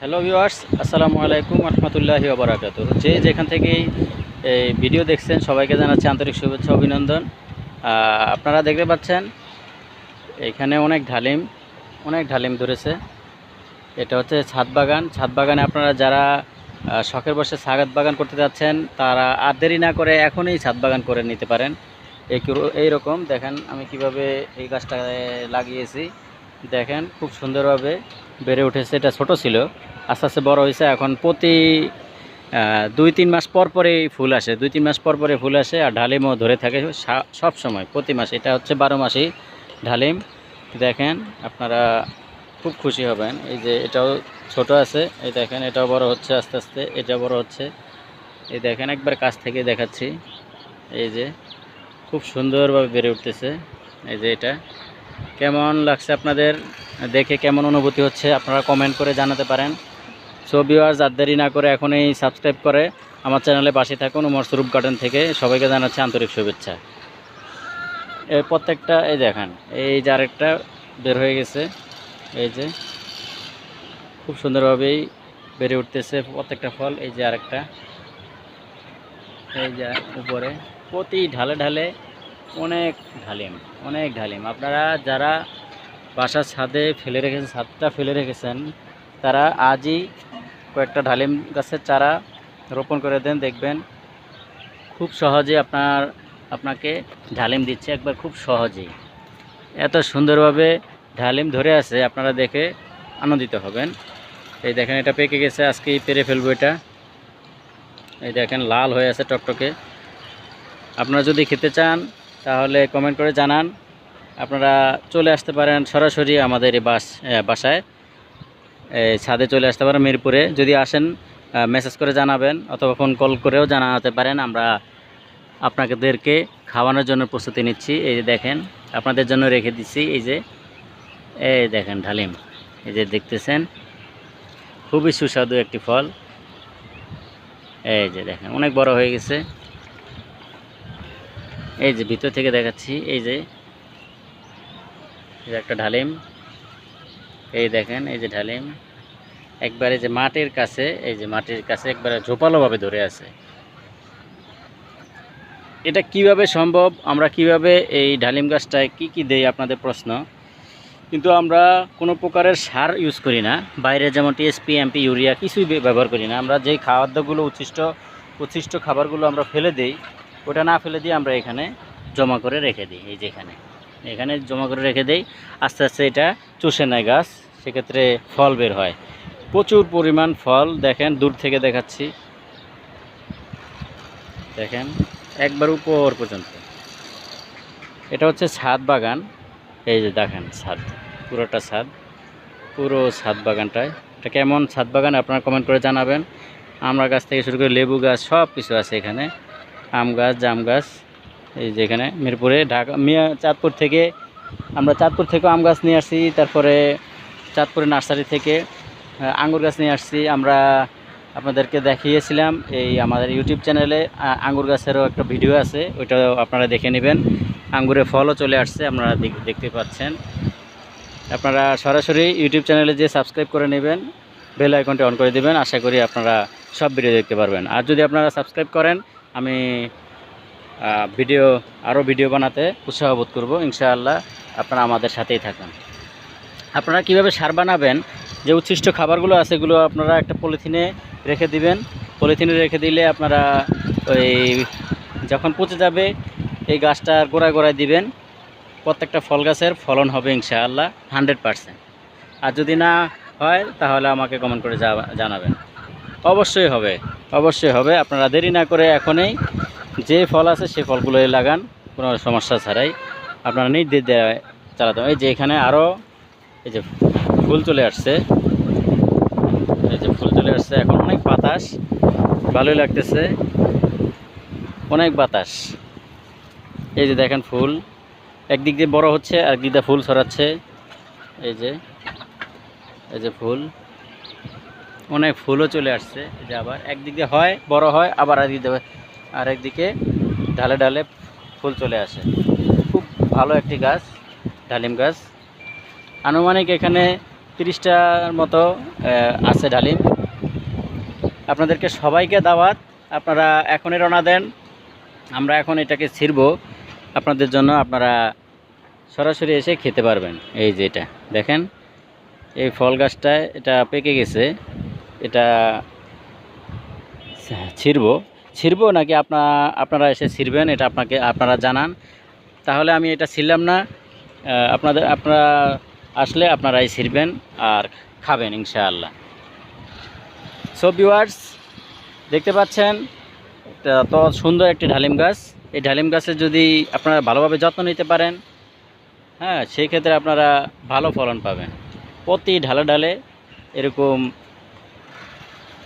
Hello viewers, আসসালামু আলাইকুম রহমতুল্লাহি ওয়া বারাকাতুহু। যে যেখান থেকেই এই ভিডিও দেখছেন সবাইকে জানাচ্ছি আন্তরিক শুভেচ্ছা অভিনন্দন। আপনারা দেখতে পাচ্ছেন এখানে অনেক ঢালিম ধরেছে। এটা হচ্ছে ছাদ বাগান। ছাদ বাগানে আপনারা যারা শখের বসে ছাদ বাগান করতে যাচ্ছেন তারা আর দেরি না করে এখনই ছাদ বাগান করে নিতে পারেন। এইরকম দেখেন আমি কিভাবে এই গাছটা লাগিয়েছি। দেখেন খুব সুন্দরভাবে বেড়ে উঠেছে। এটা ছোট ছিল, আস্তে আস্তে বড় হয়েছে। এখন প্রতি 2-3 মাস পর পরে ফুল আসে, 2-3 মাস পর পরে ফুল আসে। আর ডালিমও ধরে থাকে সব সময়, প্রতি মাসে। এটা হচ্ছে 12 মাসই ডালিম। দেখেন আপনারা খুব খুশি হবেন। এই যে এটাও ছোট আছে, এই দেখেন এটাও বড় হচ্ছে আস্তে আস্তে, এটা বড় হচ্ছে। এই দেখেন একবার কাছ থেকে দেখাচ্ছি। এই যে খুব সুন্দরভাবে বেড়ে উঠতেছে। এই যে এটা কেমন লাগছে আপনাদের দেখে, কেমন অনুভূতি হচ্ছে আপনারা কমেন্ট করে জানাতে পারেন। সো ভিউয়ার্স, আর দেরি না করে এখনই সাবস্ক্রাইব করে আমার চ্যানেলে পাশে থাকুন। উমর স্বরূপ গার্ডেন থেকে সবাইকে জানাচ্ছি আন্তরিক শুভেচ্ছা। এই প্রত্যেকটা এই দেখেন, এই যে আরেকটা বের হয়ে গেছে। এই যে খুব সুন্দরভাবেই বেড়ে উঠতেছে প্রত্যেকটা ফল। এই যে আরেকটা, এই যে উপরে প্রতি ঢালে ঢালে অনেক ঢালিম। আপনারা যারা বাসার ছাদে ফেলে রেখেছেন, ছাদটা ফেলে রেখেছেন, তারা আজই কয়েকটা ডালিম গাছের চারা রোপণ করে দেন। দেখবেন খুব সহজে আপনাকে ডালিম দিচ্ছে একবার, খুব সহজেই। এত সুন্দরভাবে ডালিম ধরে আছে, আপনারা দেখে আনন্দিত হবেন। এই দেখেন এটা পেকে গেছে, আজকেই পেরে ফেলবো এটা। এই দেখেন লাল হয়ে আছে টকটকে। আপনারা যদি খেতে চান তাহলে কমেন্ট করে জানান। আপনারা চলে আসতে পারেন সরাসরি আমাদের এই বাসায়, ছাদে চলে আসতে পারেন মিরপুরে। যদি আসেন মেসেজ করে জানাবেন, অথবা ফোন কল করেও জানাতে পারেন। আমরা আপনাদেরকে খাওয়ানোর জন্য প্রস্তুতি নিচ্ছি। এই যে দেখেন আপনাদের জন্য রেখে দিচ্ছি। এই দেখেন ডালিম, এই যে দেখতেছেন খুবই সুস্বাদু একটি ফল। এই যে দেখেন অনেক বড় হয়ে গেছে। এই যে ভিতর থেকে দেখাচ্ছি। এই যে একটা ডালিম, এই দেখেন এই যে ডালিম একবারে যে মাটির কাছে, এই যে মাটির কাছে একবারে ঝোপালোভাবে ধরে আছে। এটা কিভাবে সম্ভব, আমরা কিভাবে এই ডালিম গাছটায় কি দেই আপনাদের প্রশ্ন। কিন্তু আমরা কোনো প্রকারের সার ইউজ করি না, বাইরে যেমন টিএসপি, এমপি, ইউরিয়া কিছুই ব্যবহার করি না। আমরা যেই খাদ্যগুলো উচ্ছিষ্ট খাবারগুলো আমরা ফেলে দিই, ওটা না ফেলে দিয়ে আমরা এখানে জমা করে রেখে দিই। এই যে এখানে জমা করে রেখে দেই। আস্তে আস্তে এটা চুষে নেয় গাছ, সেক্ষেত্রে ফল বের হয়, প্রচুর পরিমাণ ফল। দেখেন দূর থেকে দেখাচ্ছি, দেখেন একবার উপর পর্যন্ত। এটা হচ্ছে ছাদ বাগান। এই যে দেখেন ছাদ, পুরোটা ছাদ, পুরো ছাদ বাগানটায়। এটা কেমন ছাদ বাগান আপনারা কমেন্ট করে জানাবেন। আমরা গাছ থেকে শুরু করে লেবু গাছ সব কিছু আছে এখানে, আম গাছ, জাম গাছ। এই যে এখানে মিরপুরে চাঁদপুর থেকেও আম গাছ নিয়ে আসছি। তারপরে চাঁদপুরের নার্সারি থেকে আঙ্গুর গাছ নিয়ে আসছি। আমরা আপনাদেরকে দেখিয়েছিলাম এই আমাদের ইউটিউব চ্যানেলে আঙ্গুর গাছেরও একটা ভিডিও আছে, ওইটাও আপনারা দেখে নেবেন। আঙ্গুরের ফলও চলে আসছে, আপনারা দেখতে পাচ্ছেন। আপনারা সরাসরি ইউটিউব চ্যানেলে যে সাবস্ক্রাইব করে নেবেন, বেল আইকনটি অন করে দেবেন। আশা করি আপনারা সব ভিডিও দেখতে পারবেন। আর যদি আপনারা সাবস্ক্রাইব করেন, আমি আরও ভিডিও বানাতে উৎসাহ বোধ করবো। ইনশাআল্লাহ আপনারা আমাদের সাথেই থাকুন। আপনারা কিভাবে সার বানাবেন, যে উচ্ছিষ্ট খাবারগুলো আছে এগুলো আপনারা একটা পলিথিনে রেখে দিবেন। পলিথিনে রেখে দিলে আপনারা ওই যখন পচে যাবে এই গাছটার গোড়ায় দিবেন। প্রত্যেকটা ফল গাছের ফলন হবে ইনশাআল্লাহ 100%। আর যদি না হয় তাহলে আমাকে কমেন্ট করে জানাবেন। অবশ্যই হবে। আপনারা দেরি না করে এখনই যে ফল আছে সেই ফলগুলোই লাগান, কোনো সমস্যা ছাড়াই। আপনারা নির্দ্বিধায় দিয়ে চালাতে হবে। এই যে এখানে আরও এই যে ফুল চলে আসছে, এখন অনেক বাতাস, ভালোই লাগতেছে, অনেক বাতাস। এই যে দেখেন ফুল একদিক দিয়ে বড় হচ্ছে, আর একদিক দিয়ে ফুল ছড়াচ্ছে। এই যে ফুল, অনেক ফুলও চলে আসছে। এই যে আবার একদিক দিয়ে বড় হয়, আবার আরেকদিকে ঢালে ঢালে ফুল চলে আসে। খুব ভালো একটি গাছ, ডালিম গাছ। আনুমানিক এখানে 30টার মতো আছে ডালিম। আপনাদেরকে সবাইকে দাওয়াত, আপনারা এখনই রওনা দেন। আমরা এখন এটাকে ছিঁড়ব আপনাদের জন্য, আপনারা সরাসরি এসে খেতে পারবেন। এই যে এটা দেখেন, এই ফল গাছটায় এটা পেকে গেছে, এটা ছিঁড়ব নাকি আপনারা এসে ছিঁড়বেন, এটা আপনারা জানান। তাহলে আমি এটা ছিঁড়লাম না, আপনারা আসলে আপনারাই ছিঁড়বেন আর খাবেন ইনশাআল্লাহ। সো ভিউয়ার্স, দেখতে পাচ্ছেন তো সুন্দর একটি ডালিম গাছ। এই ডালিম গাছের যদি আপনারা ভালোভাবে যত্ন নিতে পারেন, হ্যাঁ, সেই ক্ষেত্রে আপনারা ভালো ফলন পাবেন। প্রতি ঢালে ঢালে এরকম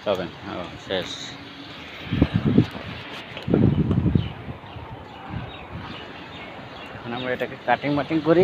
পাবেন। শেষ। এখন আমরা এটাকে কাটিং মাটিং করি।